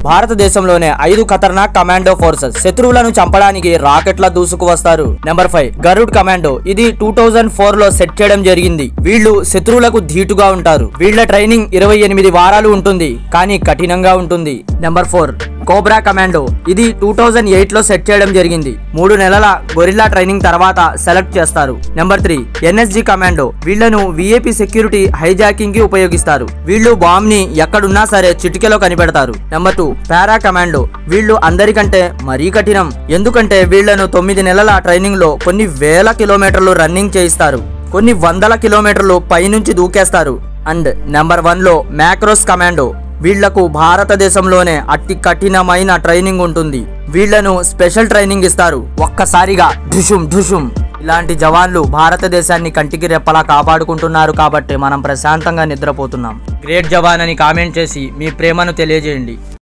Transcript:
భారతదేశంలోనే 5 ఖతర్నాక్ commando forces శత్రువులను చంపడానికి రాకెట్ల దూసుకు వస్తారు. Number 5 Garud commando. ఇది 2004 లో సెట్ చేయడం జరిగింది. వీళ్ళు శత్రువులకు ధీటుగా ఉంటారు. వీళ్ళ ట్రైనింగ్ 28 వారాలు ఉంటుంది, కానీ కఠినంగా ఉంటుంది. Number 4 cobra commando. ఇది 2008 లో సెట్ చేయడం జరిగింది. 3 నెలల గొరిల్లా ట్రైనింగ్ తర్వాత సెలెక్ట్ చేస్తారు. Number 3 NSG commando. వీళ్లను విఐపి సెక్యూరిటీ హైజాకింగ్ కి ఉపయోగిస్తారు. వీళ్ళు బాంబ్ ని ఎక్కడున్నా సరే చిటికెలో కనిపెడతారు. నెంబర్ 2 పారా కమాండో. వీళ్ళు అందరికంటే మరీ కఠినం, ఎందుకంటే వీళ్లను 9 నెలల ట్రైనింగ్ లో కొన్ని వేల కిలోమీటర్లు రన్నింగ్ చేయిస్తారు, కొన్ని వందల కిలోమీటర్లు పైనుంచి దూకేస్తారు. అండ్ నెంబర్ 1 లో మ్యాక్రోస్ కమాండో. వీళ్లకు భారతదేశంలోనే అతి కఠినమైన ట్రైనింగ్ ఉంటుంది. వీళ్లను స్పెషల్ ట్రైనింగ్ ఇస్తారు. ఒక్కసారిగా ఢుషుం ఢుషుం. ఇలాంటి జవాన్లు భారతదేశాన్ని కంటికి రెప్పలా కాపాడుకుంటున్నారు కాబట్టి మనం ప్రశాంతంగా నిద్రపోతున్నాం. గ్రేట్ జవాన్ అని కామెంట్ చేసి మీ ప్రేమను తెలియజేయండి.